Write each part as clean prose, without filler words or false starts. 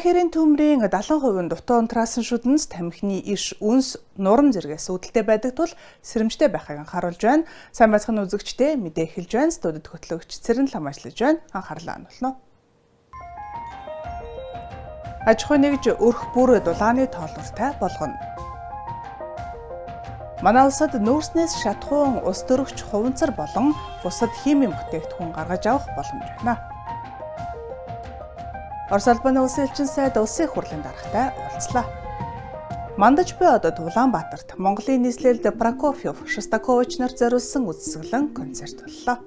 хэрийн төмрийн 70% дутуу унтраасан шүдэнс тамхины иш үнс нурам зэрэгээс үүдэлтэй байдаг тул сэрэмжтэй байхыг анхааруулж байна. Сайн байцгааны үзэгчдээ мэдээ эхэлж байна. Студид хөтлөгч Цэрэн лам ажиллаж байна. Анхаарлаа хандуулна. Аж ахуй нэгж өрх бүр дулааны тоолортой болгоно. Манай улсад нүүрснээс шатхуун ус төрөгч хуванцар болон бусад химийн бүтээгдэхүүн гаргаж авах боломж байна. Орос улбаны улсын элчин сайд улсын хурлын даргатай уулзлаа. Мандаж буй одод Улаанбаатарт Монголын нийслэлд Прокофьев, Шостакович нарт зориулсан үзэсгэлэн концерт боллоо.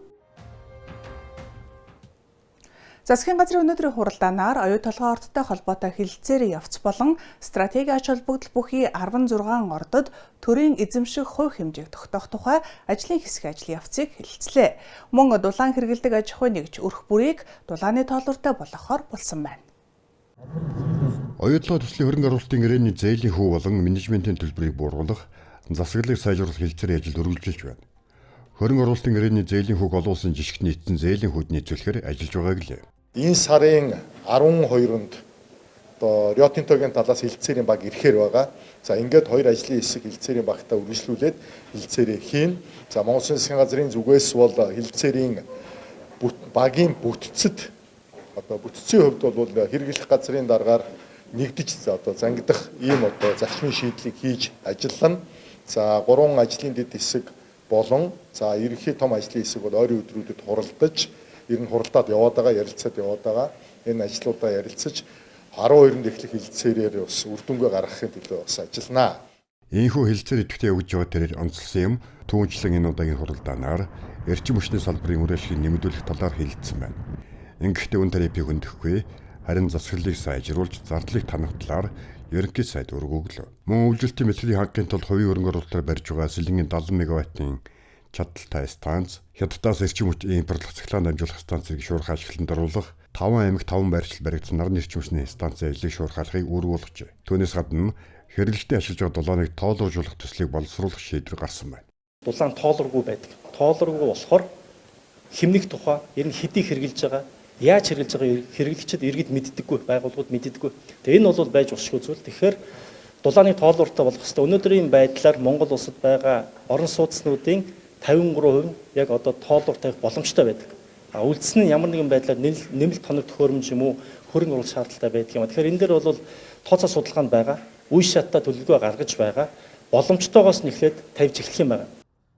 Засгийн газрын өнөөдрийн хуралдаанаар оюу толгой ордтой холбоотой хэлэлцээр явц болон стратеги ач холбогдол бүхий 16 ордод төрийн эзэмших хувь хэмжээг тогтоох тухай ажлын хэсгийн ажлын явцыг хэлэлцлээ. Мөн дулаан хэрэгэлдэг аж ахуй нэгж өрх бүрийг дулааны тоолортой болгохоор болсон байна. Оюутлогын төслийн хөрөнгө оруулалтын ирээний зээлийн хүү болон менежментийн төлбөрийг бууруулах, засаглалыг сайжруулах хэлэлцээр ажилд өргөжлөж байна. Хөрөнгө оруулалтын ирээний зээлийн хүүг олуулсан жишгт нийцсэн зээлийн хүүд нийцүүлэхээр ажиллаж байгааг лээ. Энэ сарын 12-нд Рио Тинтогийн талаас хэлэлцээрийн баг ирэхээр байгаа. За ингээд хоёр ажлын хэсэг хэлэлцээрийн багтаа үргэлжлүүлээд хэлэлцээрээ хийн. За Монгол Улсын засгийн газрын зүгээс бол хэлэлцээрийн багийн бүтцэд бүтцийн хувьд бол хэрэглэх газрын дараагаар нэгдэж зангидах ийм зарчмын шийдлийг хийж ажиллана. За 3 ажлын дэд хэсэг болон за ерөнхий том ажлын хэсэг бол ойрын өдрүүдэд хуралдаж ер нь хуралдаад яваад байгаа, ярилцаад яваад байгаа. Энэ ажлуудаа ярилцаж 12-нд эхлэх хэлэлцээрээр бас үр дүнгээ гаргахын төлөө бас ажилланаа. Ийхүү хэлэлцээр идэвхтэй өгж байгаа тэрээр онцлсан юм түүнчлэн энэ удаагийн хуралдаанаар эрчим хүчний салбарын үр ашгийг нэмэгдүүлэх талаар хэлэлцсэн байна. Ингэхдээ үн тарифыг хөндөхгүй харин засаглалыг сайжруулж зардлыг танах талаар ерөнхий сайд өргө өглөө. Мөн үйлдвэрлэлийн мэтлэгийн хангалтын тулд хувийн хөрөнгө оруулалтаар барьж байгаа сэлэнгийн 70 МВт-ийн чадaltaй станц, хятадаас эрчим хүч импортлох цахилгаан дамжуулах станцыг шуурхай ашиглалтанд оруулах, 5 аймагт 5 байршил баригдсан нарны эрчим хүчний станцын ажлыг шуурхайлахыг үүргүүлжээ. Түүнээс гадна хэрэглэгчдийн ашиглаж байгаа дулааныг тоолоржуулах төслийг боловсруулах шийдвэр гарсан байна. Дулаан тоолоргүй байдаг. Тоолоргүй болохоор химнэх тухай ер нь хэдий хэрэглэж байгаа, яаж хэрэглэж байгааг хэрэглэгчид иргэд мэддэггүй, байгууллагууд мэддэггүй. Тэгээ энэ бол байж усшгүй зүйл. Тэгэхээр дулааны тоолортой болох хэвээр өнөөдрийн байдлаар Монгол улсад байгаа орон сууцнуудын 53% яг одоо тоолор тавих боломжтой байдаг. Үлдсэн нь ямар нэгэн байдлаар нэмэлт тоног төхөөрөмж юм уу хөрөнгө оруулалт шаардлагатай байдаг юм. Тэгэхээр энэ дээр бол тооцоо судалгаанд байгаа, үе шаттай төлөвлөгөө гаргаж байгаа, боломжтойгоос нь эхлээд тавьж эхлэх юм байна.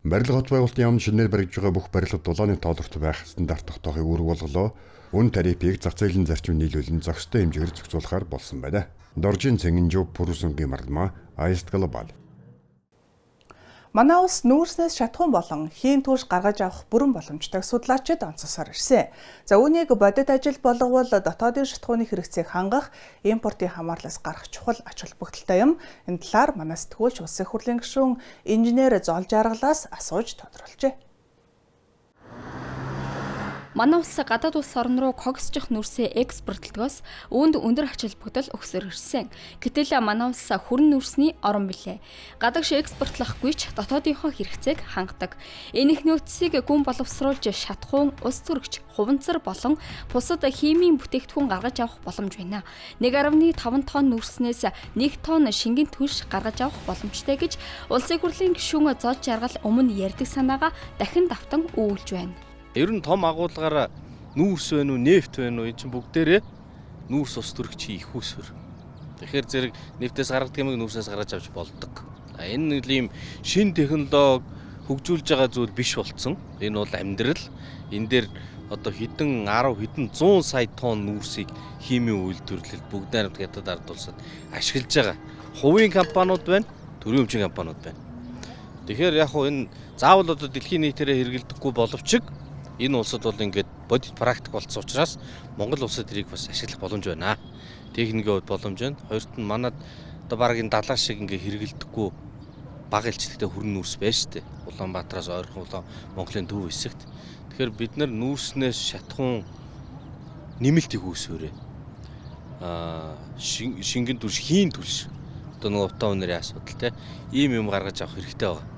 Барилга хот байгуулалтын яамд шинээр баригдж байгаа бүх барилгад дулааны тоолорт байх стандарт тогтоохыг үүрэг болголоо. Үн тарифыг зах зээлийн зарчим нийлүүлэн зохистой хэмжээгээр зохицуулахаар болсон байна. Доржин Цэнгэнжүү Пүрүсэнгийн марлмаа Аист Глобал. Манай улс нүүрснээс шатхуун болон хийн түүш гаргаж авах бүрэн боломжтойг судлаачид онцлсоор ирсэн. За үүнийг бодит ажил болговол дотоодын шатхууны хэрэгцээг хангах, импортын хамаарлаас гарах чухал ач холбогдолтой юм. Энэ талаар манай сэтгүүлч улсын хурлын гишүүн инженер Зол Жаргалаас асууж тодорхойлжээ. Манай улс гадаад улс орн руу когсчих нүрсээ экспортлдгоос үүнд өндөр ач холбогдол өгсөөр ирсэн. Гэтэл манай улс хүрэн нүрсний орон билээ. Гадагш экспортлохгүй ч дотоодынхоо хэрэгцээг хангадаг. Энэ их нөөцийг гүн боловсруулж шатхуун, ус төрөгч, хуванцар болон бусад химийн бүтээгдэхүүн гаргаж авах боломж байна. 1.5 тонн нүрснээс 1 тонн шингэн түлш гаргаж авах боломжтой гэж улсын хурлын гишүүн Зол Жаргал өмнө ярьдаг санаагаа дахин давтан өгүүлж байна. Ер нь том агуулгаар нүүрс вэ нү, нефт вэ нү, энэ чинь бүгдээрээ нүүрс ус төрөгчийн их усвэр. Тэгэхээр зэрэг нефтээс гаргадаг юмыг нүүрсээс гаргаж авч болдог. Энэ нэг юм шин технологи хөгжүүлж байгаа зүйл биш болцсон. Энэ бол амьдрал. Энэ дээр одоо хэдэн 10 хэдэн 100 сая тонн нүүрсийг химийн үйлдвэрлэлд бүгд найрамд хятад ард улсад ашиглаж байгаа. Хувийн компаниуд байна, төрийн өмчийн компаниуд байна. Тэгэхээр яг хуу энэ заавал одоо дэлхийн нийтээрээ хэрэгэлдэггүй боловч энэ улсад бол ингээд бодит практик болсон учраас Монгол улсад тэрийг бас ашиглах боломж байна. Техникийн хувьд боломж байна. Хоёрт нь манад одоо баг энэ далаа шиг ингээд хэрэгэлдэггүй бага илчлэгтэй хүрэн нүүрс байна шүү дээ. Улаанбаатараас ойрхон Монголын төв хэсэгт. Тэгэхээр бид нар нүүрснээс шатхуун нэмэлт их үүсвэрээ. Шингэн түлш, хийн түлш. Одоо нэг утаа өнөрийн асуудал те. Ийм юм гаргаж авах хэрэгтэй байна.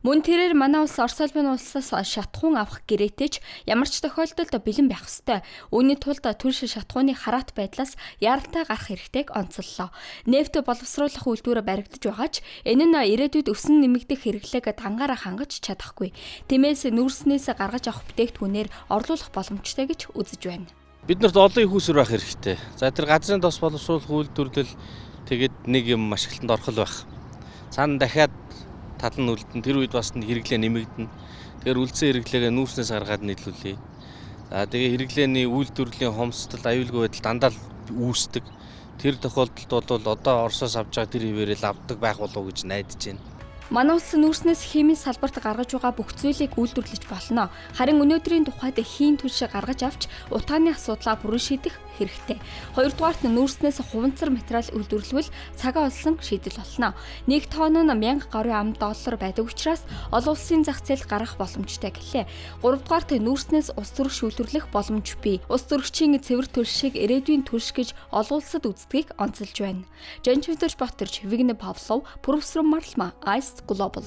Мөн тэрээр манай улс Орос улбаны улсаас шатхуун авах гэрээтэйч ямар ч тохиолдолд бэлэн байх ёстой. Үүний тулд түлш шатхууны хараат байдлаас яаралтай гарах хэрэгтэйг онцоллоо. Нефт боловсруулах үйлдвэр баригдаж байгаа ч энэ нь ирээдүйд өсөн нэмэгдэх хэрэглээг тангаараа хангаж чадахгүй. Тиймээс нүүрснээс гаргаж авах бүтээгдэхүүнээр орлуулах боломжтой гэж үзэж байна. Бид нарт олон их усүр байх хэрэгтэй. За тэр газрын тос боловсруулах үйлдвэрлэл тэгээд нэг юм ашиглалтанд орхол байх. Цаана дахиад тал нь үлдэн тэр үед бас хэрэглээ нэмэгдэнэ. Тэгэхээр үлдсэн хэрэглээгээ нүүрснээс гаргаад нийлүүлээ. За тэгээ хэрэглээний үйлдвэрлэлийн хомсдол, аюулгүй байдал дандаа л үүсдэг. Тэр тохиолдолд бол одоо Оросоос авч байгаа тэр хിവэрэл авдаг байх болов уу гэж найдаж байна. Манай улс нүүрснээс химийн салбарт гаргаж байгаа бүх зүйлийг үйлдвэрлэж болно. Харин өнөөдрийн тухайд хийн түлшээ гаргаж авч утгааны асуудлаа бүрэн шийдэх хэрэгтэй. Хоёрдугаарт нь нүүрснээс хуванцар материал үйлдвэрлэвэл цагаа олсон шийдэл болно. Нэг тонн нь 1000 гаруй $10 байдаг учраас олон улсын зах зээлд гарах боломжтой гэлээ. Гуравдугаарт нүүрснээс ус зүрх үйлдвэрлэх боломж бий. Ус зүрхчийн цэвэр түлшийг ирээдүйн түлш гэж олон улсад үздгийг онцолж байна. Жанчвдэрч Батэрч, Вигнэ Павлов, Профессор Марлма, Ice Global.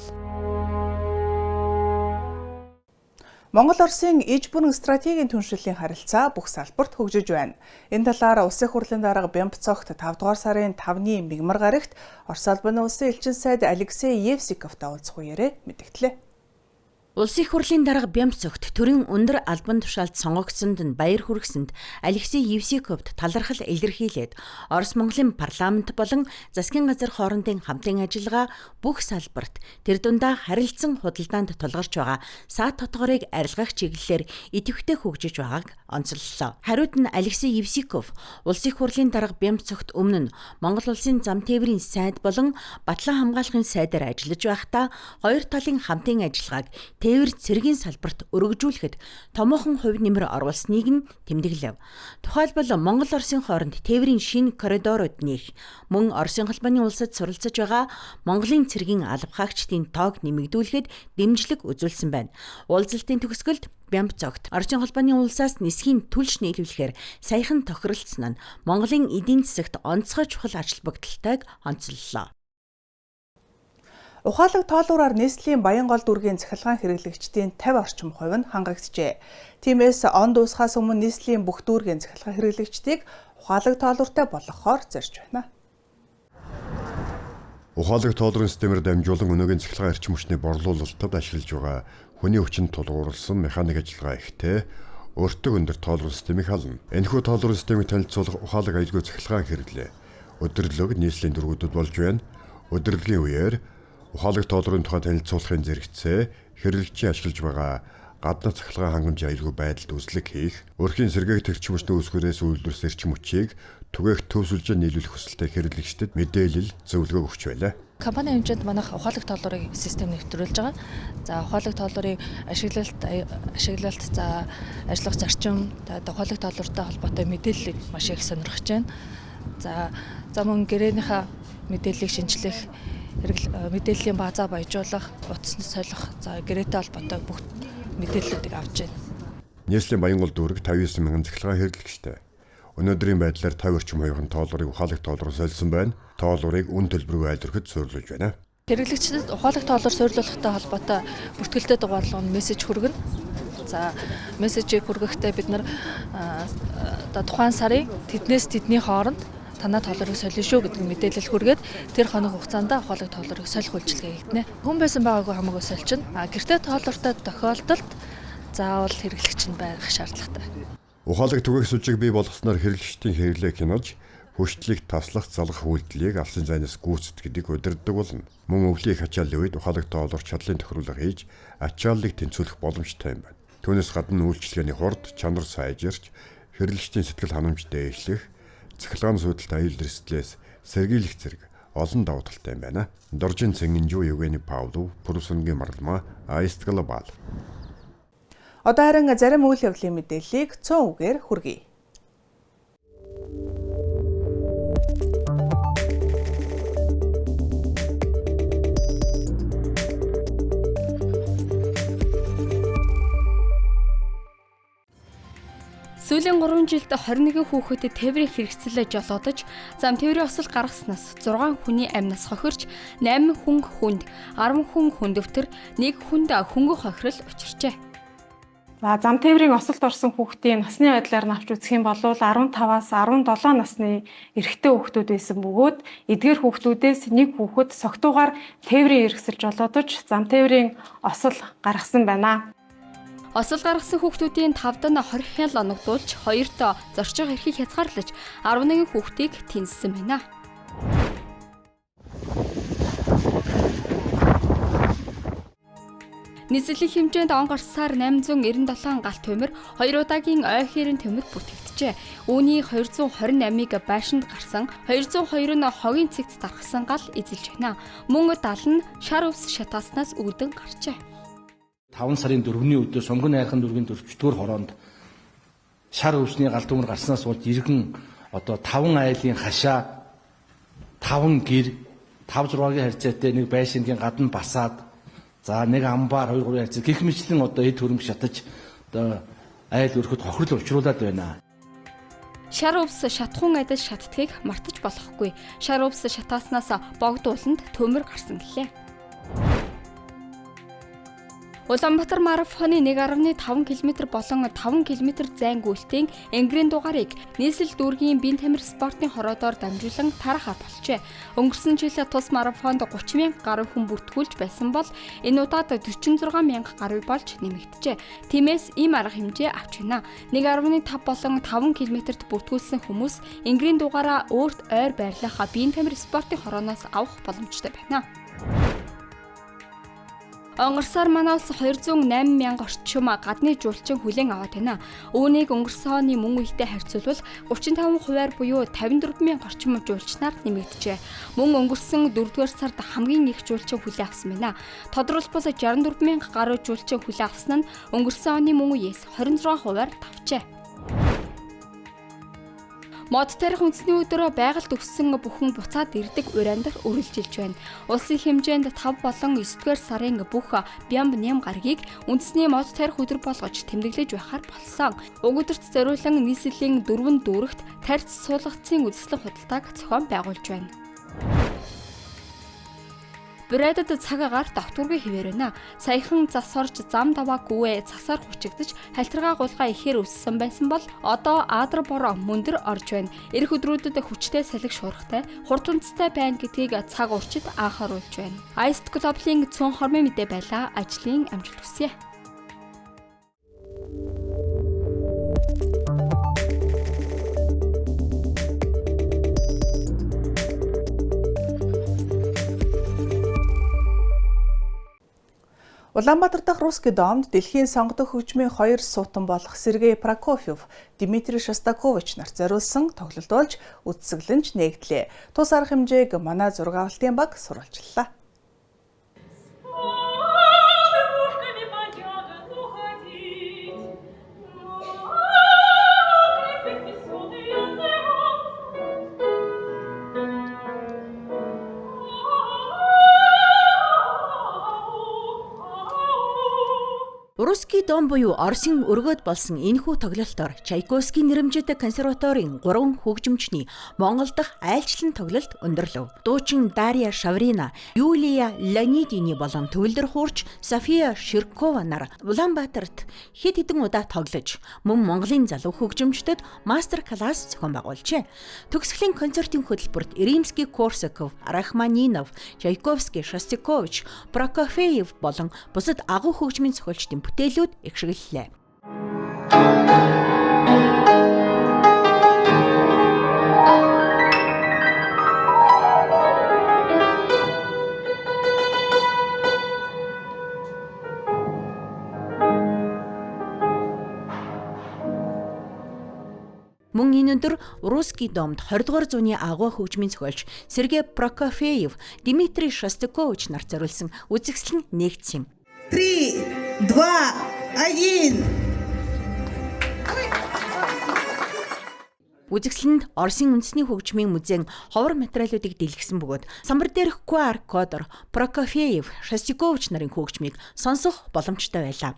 Монгол-Оросын иж бүрэн стратегийн түншлэлийн харилцаа бүх салбарт хөгжиж байна. Энэ талаар Улсын хурлын дарга Бямбцогт 5 дугаар сарын 5-ны мигмар гарагт Орос улбаны улсын элчин сайд Алексей Евсиковтай уулзах үеэрээ мэдгдлээ. Улсын хурлын дарга Бямбцогт төрийн өндөр албан тушаалд сонгогдсонд нь баяр хүргэсэнд Алексей Евсиковт талархал илэрхийлээд Орос Монголын парламент болон засгийн газар хоорондын хамтын ажиллагаа бүх салбарт тэр дундаа харилцан худалдаанд тулгарч байгаа саад тотгорыг арилгах чиглэлээр идэвхтэй хөгжиж байгааг онцоллоо. Хариуд нь Алексей Евсиков Улсын хурлын дарга Бямбцогт өмнө нь Монгол улсын зам тээврийн сайд болон Батлан хамгаалахын сайдаар ажиллаж байхдаа хоёр талын хамтын ажиллагааг тээвэр цэргийн салбарт өргөжүүлэхэд томоохон хувь нэмэр оруулсныг нь тэмдэглэв. Тухайлбал Монгол-Оросын хооронд тээврийн шинэ коридорууд нээх, мөн Оросын холбооны улсад суралцж байгаа Монголын цэргийн алба хаагчдын тоог нэмэгдүүлэхэд дэмжлэг үзүүлсэн байна. Уулзалтын төгсгөлд Бямбцогт Оросын холбооны улсаас нисхийн түлш нийлүүлэхээр саяхан тохиролцсон нь Монголын эдийн засагт онцгой чухал ач холбогдолтойг онцоллоо. Ухаалаг тоолуураар Nestle-ийн Баянгол дүүргийн цахилгаан хэрэглэгчдийн 50 орчим хувь нь хангагджээ. Тиймээс он дуусахаас өмнө Nestle-ийн бүх дүүргийн цахилгаан хэрэглэгчдийг ухаалаг тоолууртай болгохоор зорж байна. Ухаалаг тоолрын системээр дамжуулан өнөөгийн цахилгаан эрчим хүчний борлуулалтад ашиглаж байгаа хүний хүчинд тулгуурласан механик ажиллагаа ихтэй өртөг өндөр тоолрын системийг хална. Энэхүү тоолрын системийг танилцуулах ухаалаг аюулгүй цахилгаан хэрэглээ. Өдөрлөг Nestle-ийн дөрвүүдэд болж байна. Өдөрлөгийн үеэр ухаалаг тоолрын тухай танилцуулахын зэрэгцээ хэрэглэгчийн ашиглаж байгаа гаднах цахилгаан хангамж аюулгүй байдалд үзлэг хийх, өрхийн сэргээгт эрчим хүчний үүсгэрээс үйлдвэрсэн эрчим хүчийг түгээх төвсөлжөнд нийлүүлэх хүсэлтэй хэрэглэгчдэд мэдээлэл зөвлөгөө өгч байлаа. Компани хэмжээнд манайх ухаалаг тооллуурын систем нэвтрүүлж байгаа. За ухаалаг тооллуурын ашиглалт за ажиллах зарчим, ухаалаг тооллууртай холбоотой мэдээллийг маш их сонирхож байна. За мөн гэрээнийхээ мэдээллийг шинжлэх, мэдээллийн базаа баяжуулах, утасны солих, за гэрээтэй холбоотой бүх мэдээллүүдийг авч байна. Nestle-ийн Баянгол дүүрэг 59 мянган цахилгаан хэрэглэгчтэй. Өнөөдрийн байдлаар 50 орчим хувийн тооллуурыг ухаалаг тоолруу солисон байна. Тооллуурыг үн төлбөрөөр айлрахад суйрлуулж байна. Хэрэглэгчдэд ухаалаг тооллуур суйрлуулахтай холбоотой бүртгэлтэй дугаарлал нь мессеж хүргэнэ. За мессежийг хүргэхдээ бид нар тухайн сарын тэднээс тэдний хооронд танаа тооллуурыг солино шүү гэдэг мэдээлэл хүргээд тэр хоног хугацаанд ухаалаг тооллуурыг солих үйлчилгээ хийгдэнэ. Хүн байсан байгаагүй хамаагүй сольчин. Гэртээ тооллууртай тохиолдолд заавал хэрэглэгч нь байх шаардлагатай. Ухаалаг түгээх сүлжээг бий болгосноор хэрэглэгчдийн хэрэглээ хянаж, хүчлийг таслах, залгах үйлдэлийг алсын зайнаас гүйцэтгэдэг удирддаг болно. Мөн өвлийн хачааллын үед ухаалаг тооллуур чадлын тохируулга хийж, ачааллыг тэнцвүүлэх боломжтой юм байна. Түүнээс гадна үйлчилгээний хурд, чанар сайжирч, хэрэглэгчдийн сэтгэл ханамж дээшлэх, цахилгаан сүйдэлт аюул эрсдлээс сэргийлэх зэрэг олон давуу талтай юм байна. Доржин Цэнгэнжүү, Евгений Павлов, Профессор Марлма, Ice Global. Одоо харин зарим үйл явдлын мэдээллийг 100 үгээр хүргэе. Сүүлийн 3 жилд 21 хүүхэдэд тээврийн хэрэгцэлээ жолоодож, зам тээврийн осол гаргаснаас 6 хүний амнаас хохирч, 8 хүн хүнд, 10 хүн хүндөвтөр, 1 хүнд хөнгөн хохирол учирчээ. За зам тээврийн осолд орсон хүүхдийн насны байдлаар навч үзэх юм бол 15-аас 17 насны эрэгтэй хүүхдүүд байсан бөгөөд эдгээр хүүхдүүдээс нэг хүүхэд согтуугаар тээврийн хэрэгсэл жолоодож зам тээврийн осол гаргасан байна. Осол гаргасан хүүхдүүдийн 5-д нь 20 хял оногдуулж, 2-т зорчих эрхийг хязгаарлаж 11 хүүхдийг тэнцсэн байна. Нийслэлийн хэмжээнд он гарсаар 897 галт төмөр, 2 удаагийн ой хэрэн төмөр бүтгэгджээ. Үүний 228-ыг байшинд гарсан, 202 нь хогийн цэгт дархсан гал эзэлж байна. Мөн 70 нь шар өвс шатааснаас үүдэн гарчээ. 5 сарын 4-ний өдөр сонгон найрхан дүүргийн 4-р хороонд шар өвсний гал төмөр гарснаас болж иргэн 5 айлын хашаа, 5 гэр, 5-6-гийн харьцаатай нэг байшингийн гадна басаад, за нэг амбаар 2-3 харьцаа гэх мэтлэн эд хөрөнгө шатаж айл өрхөд хохирол учруулад байна. Шар өвс шатхуун адил шаттгийг мартаж болохгүй. Шар өвс шатааснаас богдууланд төмөр гарсан гэлээ. Улаанбаатар марафоны 1.5 км болон 5 км зайн гүйлтийн энгэрийн дугаарыг нийслэл дүүргийн биен тамир спортын хороодоор дамжуулан тарахаар болжээ. Өнгөрсөн жил тус марафонд 30,000 гаруй хүн бүртгүүлж байсан бол энэ удаад 46,000 гаруй болж нэмэгджээ. Тиймээс ийм арга хэмжээ авч байна. 1.5 болон 5 км-т бүртгүүлсэн хүмүүс энгэрийн дугаараа өөрт ойр байрлахаа биен тамир спортын хорооноос авах боломжтой байна. Өнгөрсөөр манай улс 208,000 орчим гадны жуулчин хүлээн аваад байна. Үүнийг өнгөрсөн оны мөн үетэй харьцуулбал 35% буюу 54,000 орчим жуулчнаар нэмэгджээ. Мөн өнгөрсөн 4-р сард хамгийн их жуулчин хүлээн авсан байна. Тодорхойлбол 64,000 гаруй жуулчин хүлээн авсан нь өнгөрсөн оны мөн үеэс 26% давчээ. Мод тарих үндэсний өдрөө байгальд өссөн бүхэн буцаад ирдэг урандар үргэлжилж байна. Улсын хэмжээнд 5 болон 9-р сарын бүх бямб нэм гарагийг үндэсний мод тарих өдөр болгож тэмдэглэж байхаар болсон. Уг өдөрт зориулан нийслэлийн 4 дүүрэгт тарьц суулгацын үзэсгэлэн худалдааг зохион байгуулж байна. Брэдэд цаг агаар давтургүй хിവэр байна. Саяхан зас орж зам даваа гүвэ цасаар хучигдж хальтргаа гулгаа ихээр өссөн байсан бол одоо аадар бороо мөндөр орж байна. Ирэх өдрүүдэд хүчтэй салхи шуурхтай хурд үндэстэй байна гэдгийг цаг урчид анхааруулж байна. Iced Global-ийн цөөн хормын мэдээ байлаа. Ажлын амжилт хүсье. Улаанбаатар дахь Русский домд дэлхийн сонгогдох хөгжмийн 2 суутан болох Сергей Прокофьев, Дмитрий Шостакович нарт зориулсан тоглолт болж үзэсгэлэнч нээгдлээ. Тус арга хэмжээг манай зураг авалтын баг сурвалжллаа. Русский дом буюу Оросын өргөд болсон энэхүү тоглолтоор Чайковскийн нэрэмжит консерваторийн 3 хөгжимчний Монгол дахь айлчлан тоглолт өндөрлөв. Дуучин Дарья Шаврина, Юлия Леонидини болон төвлөр хуурч София Ширкова нар Улаанбаатарт хэд хэдэн удаа тоглож, мөн Монголын залуу хөгжимчдөд мастер класс зохион байгуулжээ. Төгсгөлийн концертын хөтөлбөрт Римский-Корсаков, Рахманинов, Чайковский, Шостакович, Прокофьев болон бусад агуу хөгжмийн зохиолчдын бүтээлүүд ихшгэллээ. Мөн энэ өдөр Русский домд 20 дугаар зууны агуу хөгжмийн зохиолч Сергей Прокофьев, Дмитрий Шостакович нарт зориулсан үзэсгэлэн нээгдсэн юм. 3, 2, 1. Үзэгсэлэнд Оросын үндэсний хөгжмийн музейн ховор материалуудыг дэлгэсэн бөгөөд самбар дээрх QR кодоор Прокофьев, Шостакович нарын хөгжмийг сонсох боломжтой байлаа.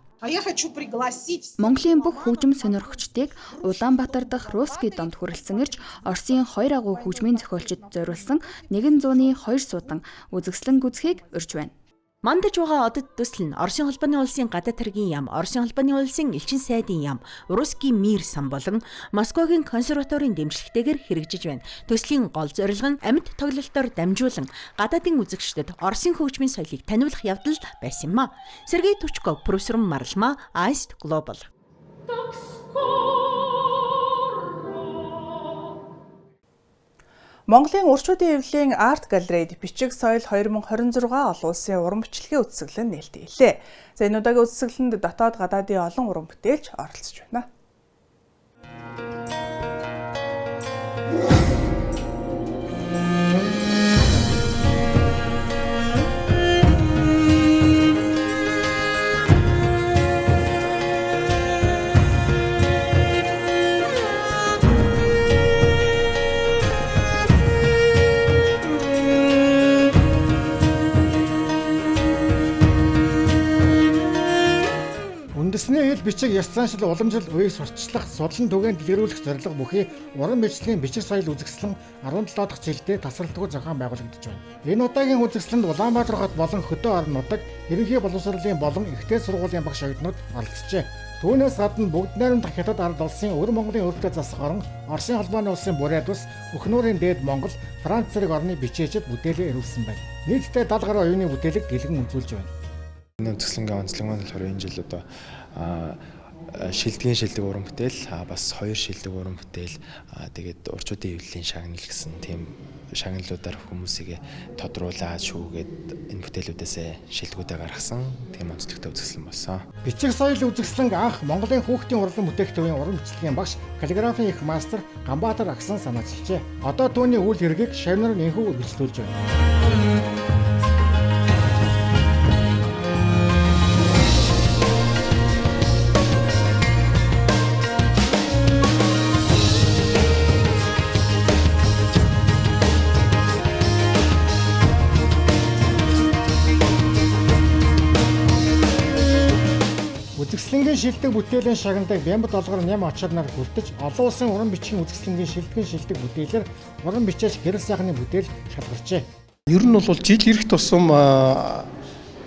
Монголын бүх хөгжим сонирхчдыг Улаанбаатар дахь Русский домд хүрэлцэн ирж Оросын 2 агуу хөгжмийн зохиолчид зориулсан 102 суудан үзэгслэн гүцхийг урьж байна. Мандаж байгаа одод төсөл нь Оросын холбооны улсын гадаад хэргийн яам, Оросын холбооны улсын элчин сайдын яам, Русский мир сан болон Москвагийн консерваторийн дэмжлэгтэйгээр хэрэгжиж байна. Төслийн гол зорилго нь амьд тоглолтоор дамжуулан гадаадын үзэгчдэд Оросын хөгжмийн соёлыг таниулах явдал байсан юм а. Сергей Тучков, профессор Марлма, Iced Global. Монголын урчуудын эвлэлийн арт галерейд бичиг соёл 2026 олон улсын уран бичлэгийн үзэсгэлэн нээлттэй. За энэ удаагийн үзэсгэлэнд дотоод гадаадын олон уран бүтээлч оролцож байна. Үндэсний хэл бичиг ёс заншил уламжил үеийг сурталчлах, судлан түгээн дэлгэрүүлэх зорилго бүхий уран бичлэгийн бичиг соёл үзэсгэлэн 17 дахь жилдээ тасралтгүй зохион байгуулагдаж байна. Энэ удаагийн үзэсгэлэнд Улаанбаатар хот болон хөдөө орон нутаг, ерөнхий боловсролын болон ихтэй сургуулийн багш оюутнууд оролцжээ. Түүнээс гадна бүгд найрамдах хятад ард улсын өр Монголын өргөдөө засах орон, Оросын холбооны улсын Бурят улс, Өхнүүрийн дээд Монгол, Франц зэрэг орны бичээчид бүтээлээ ирүүлсэн байна. Нийтдээ 70 гаруй оюуны бүтээлэг дэлгэн үзүүлж байна. Энэ үзэсгэлэнгийн онцлог маань болохоор энэ жил одоо шилдгийн шилдэг уран бүтээл, бас 2 шилдэг уран бүтээл, тэгээд урчуудын эвлэлийн шагнал гэсэн тийм шагналуудаар хүмүүсийг тодруулаад шүүгээд энэ бүтээлүүдээс шилдэгүүдээ гаргасан тийм онцлогтой үзэсгэлэн болсон. Бичиг соёл үзэсгэлэн анх Монголын хүүхдийн урлан бүтээгдэхүүн уран бичлэгийн багш, каллиграфийн их мастер Ганбаатар Агсан санаачилжээ. Одоо түүний үйл хэргийг шавнар нэнхүү үргэлжлүүлж байна. Үзэсгэлэнгийн шилдэг бүтээлийн шагналыг Бямбад олгор ням очоод нар хүртэж олон улсын уран бичгийн үзэсгэлэнгийн шилдэг бүтээлээр уран бичээч гэрэл сайхны бүтээл шалгарчээ. Ер нь бол жил ирэх тусам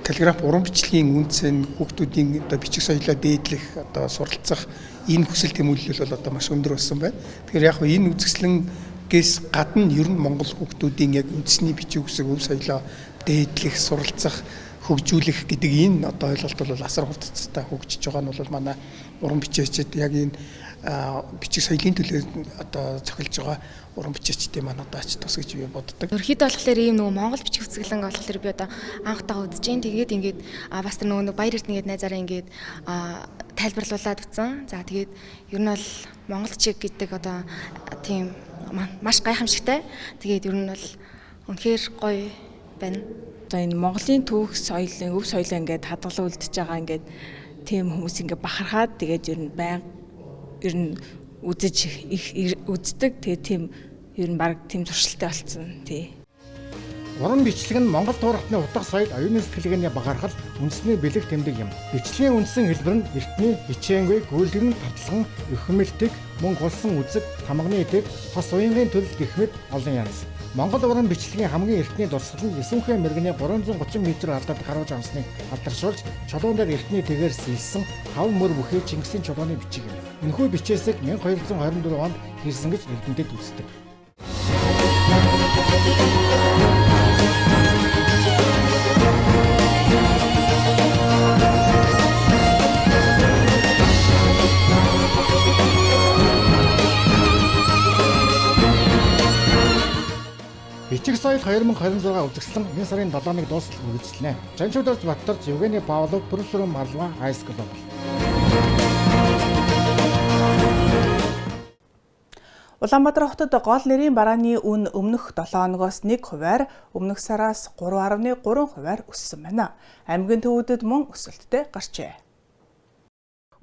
каллиграф уран бичлэгийн үнцэн хүүхдүүдийн одоо бичиг соёлоо дээдлэх одоо суралцах энэ хүсэл тэмүүлэл бол одоо маш өндөр болсон байна. Тэгэхээр яг энэ үзэсгэлэнгээс гадна ер нь Монгол хүүхдүүдийн яг үндэсний бичиг үсэг өв соёлоо дээдлэх, суралцах, хөгжүүлэх гэдэг энэ одоо ойлголт бол асар хурдцтай хөгжиж байгаа нь бол манай уран бичээчид яг энэ бичиг соёлын төлөө одоо цохилж байгаа уран бичээчдийн маань одоо ач тус гэж би боддог. Ерөнхийдөө болохоор ийм нөгөө Монгол бичиг үзэсгэлэн болохоор би одоо анх удаа үзэж जैन. Тэгээд ингээд бас тэр нөгөө Баяр Эрдэнэт найзаараа ингээд тайлбарлуулад утсан. За тэгээд ер нь бол монголчиг гэдэг одоо тийм маш гайхамшигтай. Тэгээд ер нь бол үнэхээр гоё байна. Энэ Монголын түүх соёлын өв соёлоо ингээд хадгалан үлдчихэж байгаа ингээд тийм хүмүүс ингээд бахархаад тэгээд ер нь үзэж их үздэг тэгээд тийм ер нь баг тийм зуршилтай болсон тий. Уран бичлэг нь Монгол туурхтны утга соёл, оюуны сэтгэлгээний багаархал, үндэсний бэлэг тэмдэг юм. Бичлэгийн үндсэн хэлбэр нь эртний хичээнгүй, гүйлгэн, татлан, өхмөлтөг, мөн гулсан үзэг, хамганы эдэг, хос уянгийн төлөлт гэх мэт олон янз. Монгол уран бичлэгийн хамгийн эртний дурсгал нь Эсүнхэн мэргэний 330 м алдад гарууж авсныг алдаршуулж, чулуун дээр эртний тэгээр сэлсэн хав мөр бүхий Чингисийн чулууны бичиг юм. Энэхүү бичээсийг 1224 онд хийсэн гэж эрдэмтэд үздэг. Бичиг соёл 2026 үзэсгэлэн энэ сарын 7-ны дуустал үргэлжлэнэ. Жанчуудаас Баттар, Евгений Павлов, профессор Марлма, Iced Global. Улаанбаатар хотод гол нэрийн барааны үн өмнөх 7 хоногоос 1 хувиар, өмнөх сараас 3.3 хувиар өссөн байна. Аймгийн төвүүдэд мөн өсөлттэй гарчээ.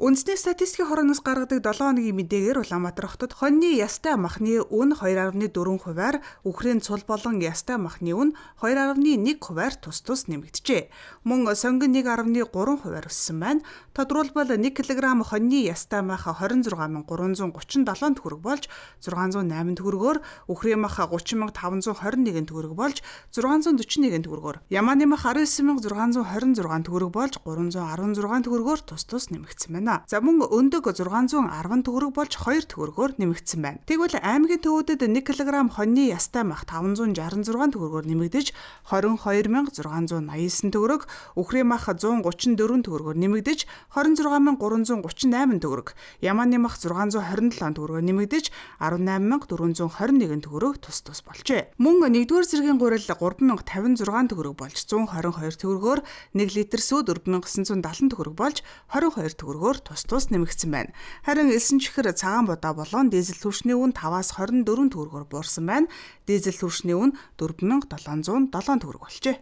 Үндэсний статистикийн хорооноос гаргадаг 7 хоногийн мэдээгээр Улаанбаатар хотод хоньны ястай махны үн 2.4%-аар, үхрийн цул болон ястай махны үн 2.1%-аар тус нэмэгджээ. Мөн сонгон 1.3%-аар өссөн байна. Тодорхойлбол 1 кг хоньны ястай мах 26337 төгрөг болж 608 төгрөгөөр, үхрийн мах 30521 төгрөг болж 641 төгрөгөөр, ямааны мах 19626 төгрөг болж 316 төгрөгөөр тус нэмэгдсэн байна. За мөн өндөг 610 төгрөг болж 2 төгрөгөөр нэмэгдсэн байна. Тэгвэл аймгийн төвүүдэд 1 кг хоньны ястай мах 566 төгрөгөөр нэмэгдэж 22689 төгрөг, үхрийн мах 134 төгрөгөөр нэмэгдэж 26338 төгрөг, ямааны мах 627 төгрөгөөр нэмэгдэж 18421 төгрөг тус болжээ. Мөн 1-р зэргийн гурил 3056 төгрөг болж 122 төгрөгөөр, 1 литр сүүд 4970 төгрөг болж 22 төгрөгөөр тус нэмэгдсэн байна. Харин элсэн чихэр, цагаан будаа болон дизель түвшний үн 5-аас 24 төгрөгөөр буурсан байна. Дизель түвшний үн 4707 төгрөг болжээ.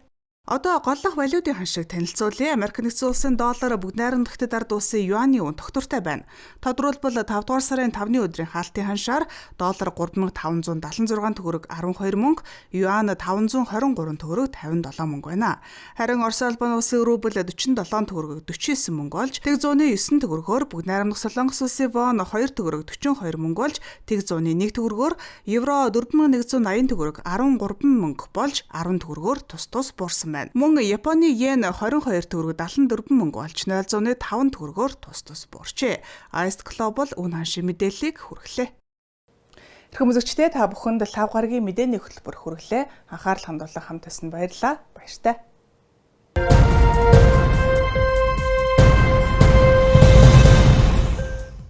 Одоо голлох валютын ханшиг танилцуулъя. Америк нэгдсэн улсын доллар бүгд найрамдагтад ард улсын юаны үн тогтвортой байна. Тодорхойлбол 5 дугаар сарын 5-ны өдрийн хаалтын ханшаар доллар 3576 төгрөг 12 мөнгө, юан 523 төгрөг 57 мөнгө байна. Харин Орос улбаны улсын рубль 47 төгрөг 49 мөнгө болж, тэг 109 төгрөгөөр, бүгд найрамдах Солонгос улсын вон 2 төгрөг 42 мөнгө болж, тэг 101 төгрөгөөр, евро 4180 төгрөг 13 мөнгө болж 10 төгрөгөөр тус буурсан байна. Мөн Японы йен 22 төгрөг 74 мөнгө болж 0.5 төгрөгөөр тус буурчээ. Ice Global үн ханшийн мэдээллийг хүргэлээ. Хэрхэн үзэгчдээ та бүхэнд 5 гарагийн мэдээний хөтөлбөр хүргэлээ. Анхаарал хандуулан хамт байсан баярлалаа. Баяртай.